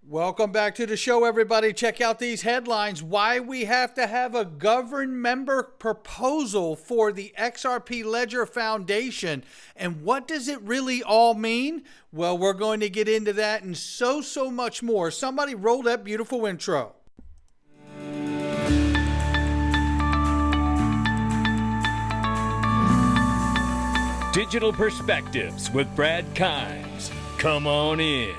Welcome back to the show, everybody. Check out these headlines. Why we have to have a governed member proposal for the XRP Ledger Foundation. And what does it really all mean? Well, we're going to get into that and so much more. Somebody roll that beautiful intro. Digital Perspectives with Brad Kimes. Come on in.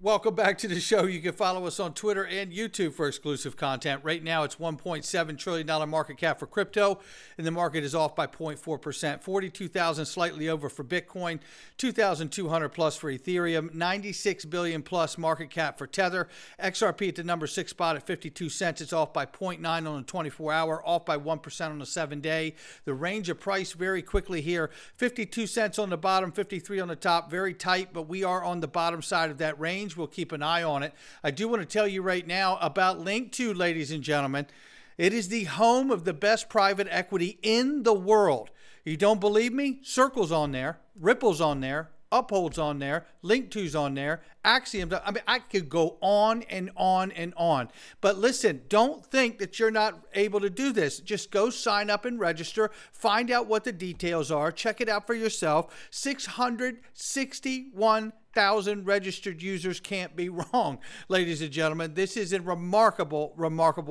Welcome back to the show. You can follow us on Twitter and YouTube for exclusive content. Right now, it's $1.7 trillion market cap for crypto, and the market is off by 0.4%. 42,000 slightly over for Bitcoin, 2,200 plus for Ethereum, 96 billion plus market cap for Tether. XRP at the number 6 spot at 52 cents. It's off by 0.9 on the 24-hour, off by 1% on the 7-day. The range of price very quickly here, 52 cents on the bottom, 53 on the top. Very tight, but we are on the bottom side of that range. We'll keep an eye on it. I do want to tell you right now about Link2, ladies and gentlemen. It is the home of the best private equity in the world. You don't believe me? Circle's on there, Ripple's on there, Uphold's on there, Link2's on there, Axiom's. I mean, I could go on and on and on. But listen, don't think that you're not able to do this. Just go sign up and register. Find out what the details are. Check it out for yourself. 661,000 registered users. Can't be wrong, ladies and gentlemen. This is a remarkable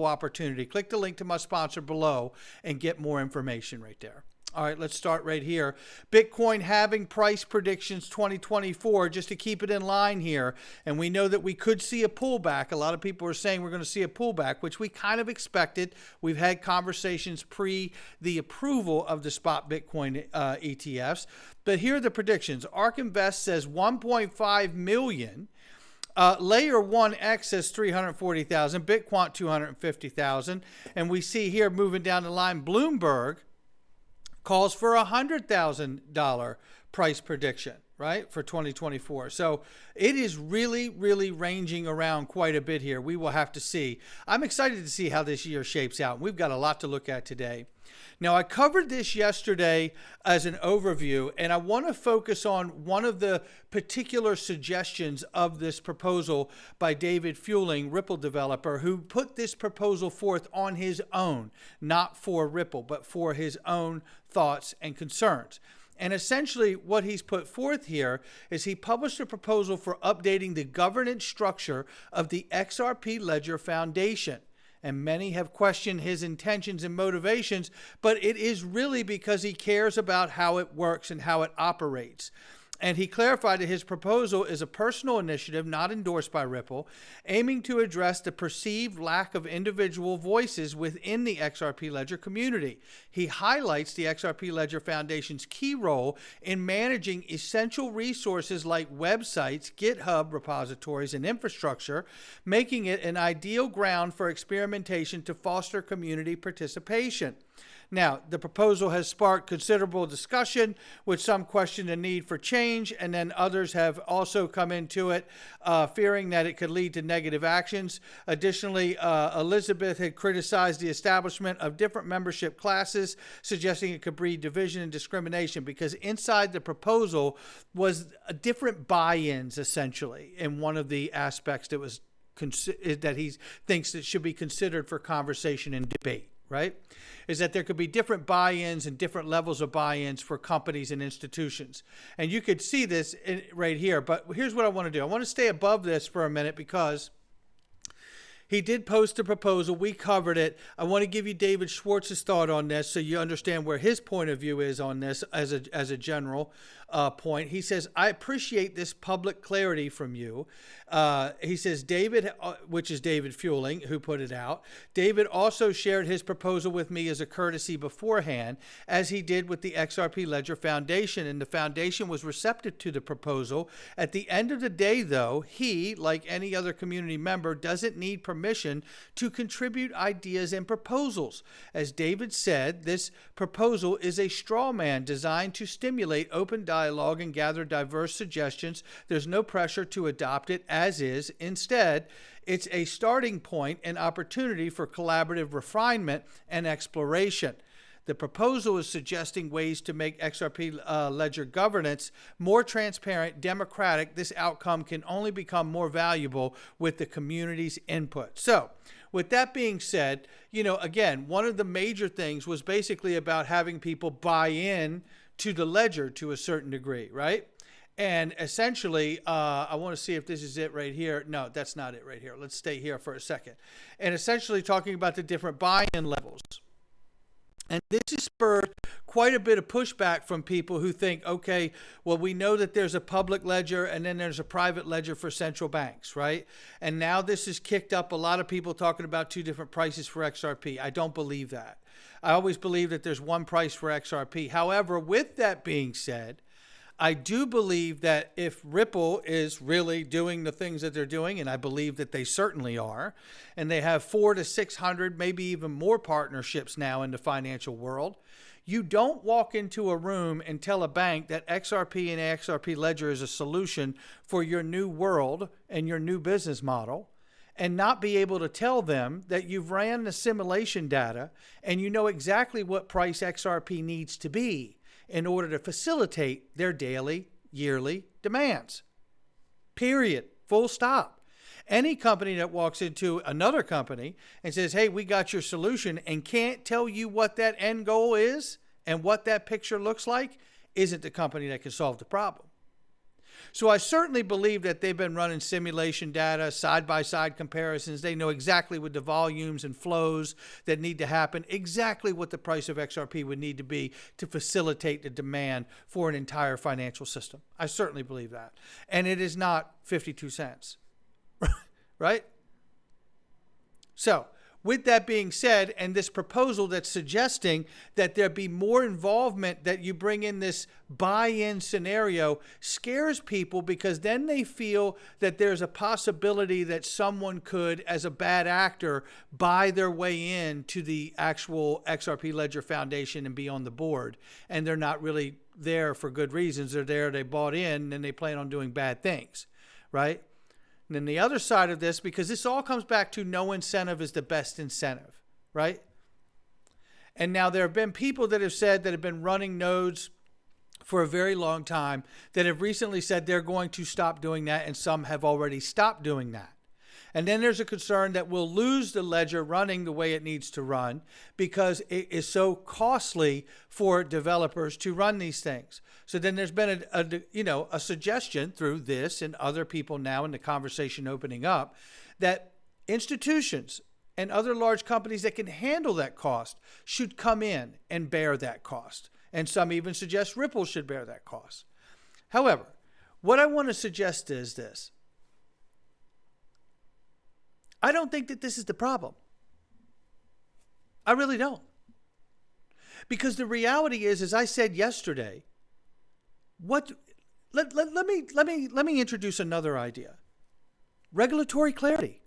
opportunity. Click the link to my sponsor below and get more information right there. All right, let's start right here. Bitcoin halving price predictions 2024, just to keep it in line here. And we know that we could see a pullback. A lot of people are saying we're going to see a pullback, which we kind of expected. We've had conversations pre the approval of the spot Bitcoin ETFs. But here are the predictions. ARK Invest says 1.5 million. Layer 1X says 340,000. Bitquant 250,000. And we see here moving down the line, Bloomberg calls for $100,000 price prediction, right, for 2024. So it is really ranging around quite a bit here. We will have to see. I'm excited to see how this year shapes out. We've got a lot to look at today. Now, I covered this yesterday as an overview, and I want to focus on one of the particular suggestions of this proposal by David Fueling, Ripple developer, who put this proposal forth on his own, not for Ripple, but for his own thoughts and concerns. And essentially what he's put forth here is he published a proposal for updating the governance structure of the XRP Ledger Foundation. And many have questioned his intentions and motivations, but it is really because he cares about how it works and how it operates. And he clarified that his proposal is a personal initiative not endorsed by Ripple, aiming to address the perceived lack of individual voices within the XRP Ledger community. He highlights the XRP Ledger Foundation's key role in managing essential resources like websites, GitHub repositories, and infrastructure, making it an ideal ground for experimentation to foster community participation. Now, the proposal has sparked considerable discussion, with some question the need for change, and then others have also come into it, fearing that it could lead to negative actions. Additionally, Elizabeth had criticized the establishment of different membership classes, suggesting it could breed division and discrimination, because inside the proposal was different buy-ins, essentially, in one of the aspects that was that he thinks that should be considered for conversation and debate. Right, is that there could be different buy-ins and different levels of buy-ins for companies and institutions. And you could see this right here. But here's what I want to do. I want to stay above this for a minute because he did post a proposal. We covered it. I want to give you David Schwartz's thought on this so you understand where his point of view is on this as a general point. He says, I appreciate this public clarity from you. He says, David, which is David Fueling, who put it out. David also shared his proposal with me as a courtesy beforehand, as he did with the XRP Ledger Foundation, and the foundation was receptive to the proposal. At the end of the day, though, he, like any other community member, doesn't need permission to contribute ideas and proposals. As David said, this proposal is a straw man designed to stimulate open dialogue and gather diverse suggestions. There's no pressure to adopt it as is. Instead, it's a starting point and opportunity for collaborative refinement and exploration. The proposal is suggesting ways to make XRP Ledger governance more transparent, democratic. This outcome can only become more valuable with the community's input. So, with that being said, again, one of the major things was basically about having people buy in to the ledger to a certain degree, right? And essentially, I want to see if this is it right here. No, that's not it right here. Let's stay here for a second. And essentially talking about the different buy-in levels. And this has spurred quite a bit of pushback from people who think, okay, well, we know that there's a public ledger and then there's a private ledger for central banks, right? And now this has kicked up a lot of people talking about two different prices for XRP. I don't believe that. I always believe that there's one price for XRP. However, with that being said, I do believe that if Ripple is really doing the things that they're doing, and I believe that they certainly are, and they have 400 to 600, maybe even more partnerships now in the financial world, you don't walk into a room and tell a bank that XRP and XRP Ledger is a solution for your new world and your new business model, and not be able to tell them that you've ran the simulation data and you know exactly what price XRP needs to be in order to facilitate their daily, yearly demands. Period. Full stop. Any company that walks into another company and says, hey, we got your solution, and can't tell you what that end goal is and what that picture looks like, isn't the company that can solve the problem. So I certainly believe that they've been running simulation data, side-by-side comparisons. They know exactly what the volumes and flows that need to happen, exactly what the price of XRP would need to be to facilitate the demand for an entire financial system. I certainly believe that. And it is not 52 cents, right? So, with that being said, and this proposal that's suggesting that there be more involvement, that you bring in this buy-in scenario, scares people, because then they feel that there's a possibility that someone could, as a bad actor, buy their way in to the actual XRP Ledger Foundation and be on the board. And they're not really there for good reasons. They're there, they bought in, and they plan on doing bad things, right? And then the other side of this, because this all comes back to no incentive is the best incentive, right? And now there have been people that have said, that have been running nodes for a very long time, that have recently said they're going to stop doing that, and some have already stopped doing that. And then there's a concern that we'll lose the ledger running the way it needs to run because it is so costly for developers to run these things. So then there's been a suggestion through this and other people now in the conversation opening up that institutions and other large companies that can handle that cost should come in and bear that cost. And some even suggest Ripple should bear that cost. However, what I want to suggest is this. I don't think that this is the problem. I really don't. Because the reality is, as I said yesterday, let me introduce another idea. Regulatory clarity.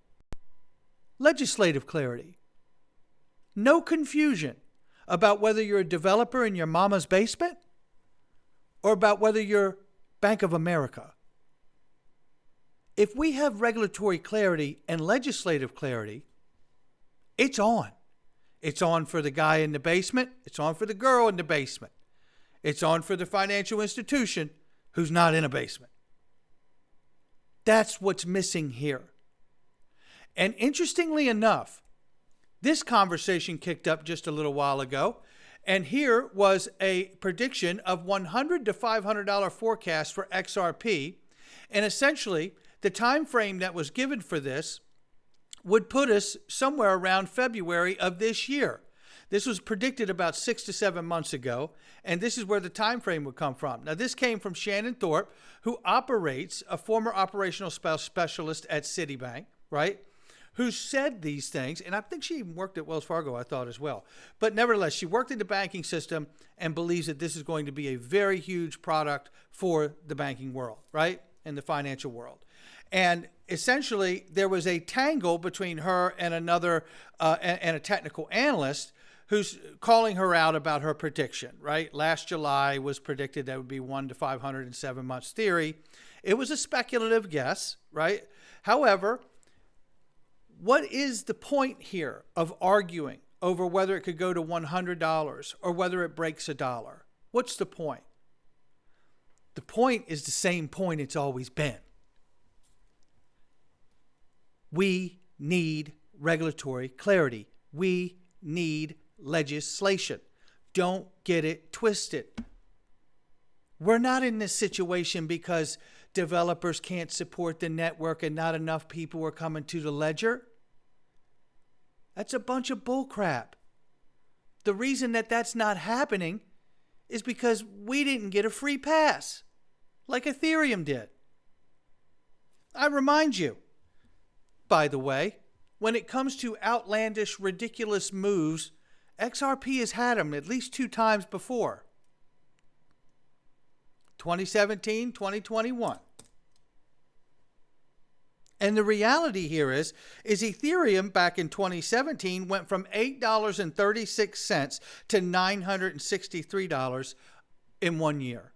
Legislative clarity. No confusion about whether you're a developer in your mama's basement or about whether you're Bank of America. If we have regulatory clarity and legislative clarity, it's on. It's on for the guy in the basement. It's on for the girl in the basement. It's on for the financial institution who's not in a basement. That's what's missing here. And interestingly enough, this conversation kicked up just a little while ago, and here was a prediction of $100 to $500 forecast for XRP, and essentially the time frame that was given for this would put us somewhere around February of this year. This was predicted about 6 to 7 months ago, and this is where the time frame would come from. Now, this came from Shannon Thorpe, who operates, a former operational specialist at Citibank, right, who said these things, and I think she even worked at Wells Fargo, I thought, as well. But nevertheless, she worked in the banking system and believes that this is going to be a very huge product for the banking world, right, and the financial world. And essentially, there was a tangle between her and another, and a technical analyst who's calling her out about her prediction, right? Last July was predicted that would be 1 to 507 months theory. It was a speculative guess, right? However, what is the point here of arguing over whether it could go to $100 or whether it breaks $1. What's the point? The point is the same point it's always been. We need regulatory clarity. We need legislation. Don't get it twisted. We're not in this situation because developers can't support the network and not enough people are coming to the ledger. That's a bunch of bullcrap. The reason that that's not happening is because we didn't get a free pass like Ethereum did. I remind you, by the way, when it comes to outlandish, ridiculous moves, XRP has had them at least 2 times before. 2017, 2021. And the reality here is Ethereum back in 2017 went from $8.36 to $963 in 1 year.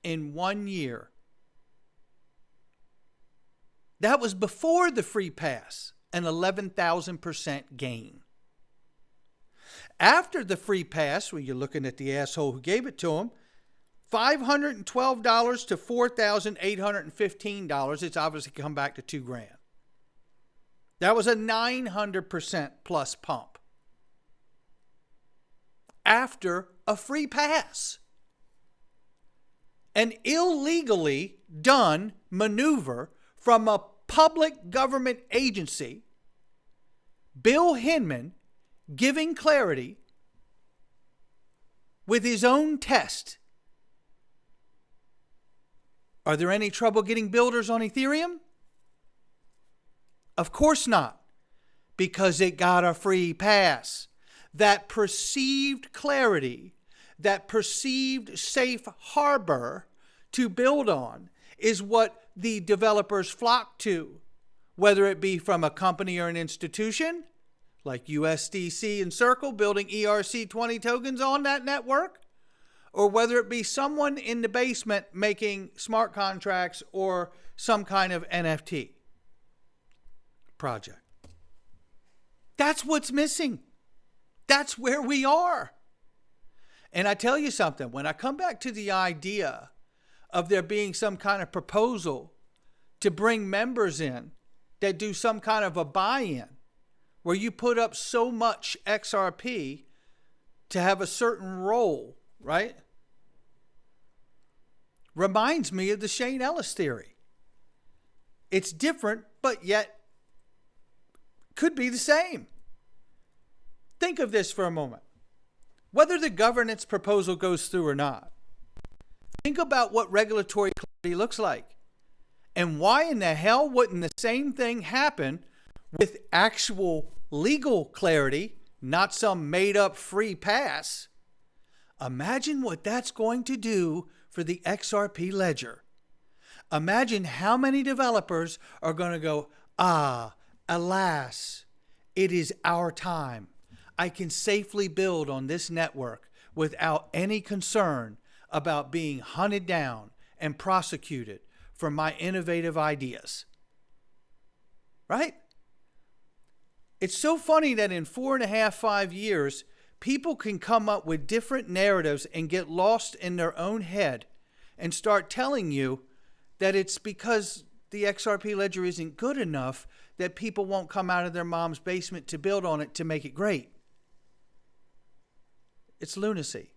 In 1 year. That was before the free pass, an 11,000% gain. After the free pass, when you're looking at the asshole who gave it to him, $512 to $4,815. It's obviously come back to $2,000. That was a 900% plus pump. After a free pass. An illegally done maneuver from a public government agency, Bill Hinman, giving clarity with his own test. Are there any trouble getting builders on Ethereum? Of course not, because it got a free pass. That perceived clarity, that perceived safe harbor to build on is what the developers flock to, whether it be from a company or an institution, like USDC and Circle building ERC20 tokens on that network, or whether it be someone in the basement making smart contracts or some kind of NFT project. That's what's missing. That's where we are. And I tell you something, when I come back to the idea of there being some kind of proposal to bring members in that do some kind of a buy-in, where you put up so much XRP to have a certain role, right? Reminds me of the Shane Ellis theory. It's different, but yet could be the same. Think of this for a moment. Whether the governance proposal goes through or not, think about what regulatory clarity looks like. And why in the hell wouldn't the same thing happen with actual legal clarity, not some made-up free pass? Imagine what that's going to do for the XRP Ledger. Imagine how many developers are going to go, alas, it is our time. I can safely build on this network without any concern about being hunted down and prosecuted for my innovative ideas. Right? It's so funny that in 4.5, 5 years, people can come up with different narratives and get lost in their own head and start telling you that it's because the XRP Ledger isn't good enough that people won't come out of their mom's basement to build on it to make it great. It's lunacy.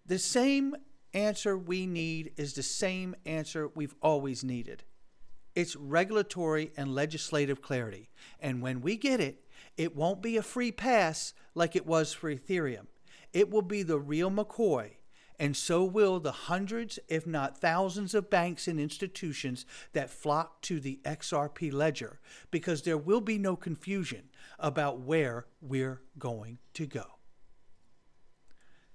The same answer we need is the same answer we've always needed. It's regulatory and legislative clarity. And when we get it, it won't be a free pass like it was for Ethereum. It will be the real McCoy, and so will the hundreds, if not thousands, of banks and institutions that flock to the XRP Ledger, because there will be no confusion about where we're going to go.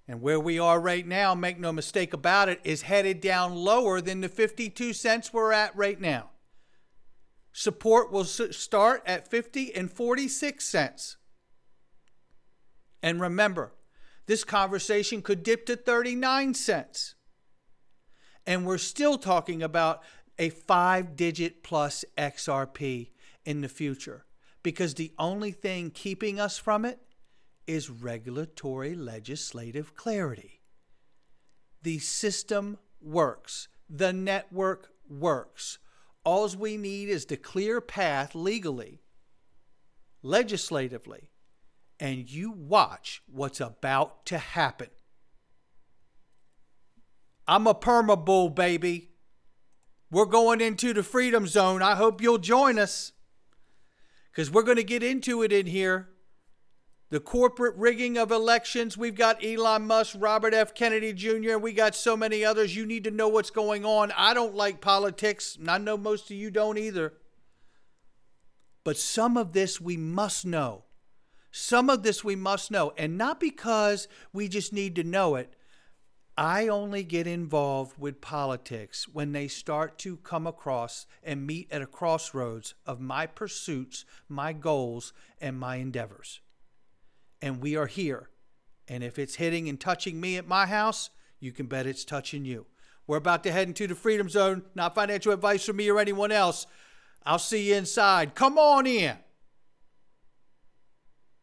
And where we are right now, make no mistake about it, is headed down lower than the 52 cents we're at right now. Support will start at 50 and 46 cents. And remember, this conversation could dip to 39 cents. And we're still talking about a 5-digit plus XRP in the future, because the only thing keeping us from it is regulatory legislative clarity. The system works. The network works. All we need is the clear path legally, legislatively, and you watch what's about to happen. I'm a perma bull, baby. We're going into the freedom zone. I hope you'll join us, because we're going to get into it in here. The corporate rigging of elections. We've got Elon Musk, Robert F. Kennedy Jr., and we got so many others. You need to know what's going on. I don't like politics, and I know most of you don't either. But some of this we must know. Some of this we must know. And not because we just need to know it. I only get involved with politics when they start to come across and meet at a crossroads of my pursuits, my goals, and my endeavors. And we are here. And if it's hitting and touching me at my house, you can bet it's touching you. We're about to head into the freedom zone. Not financial advice from me or anyone else. I'll see you inside. Come on in.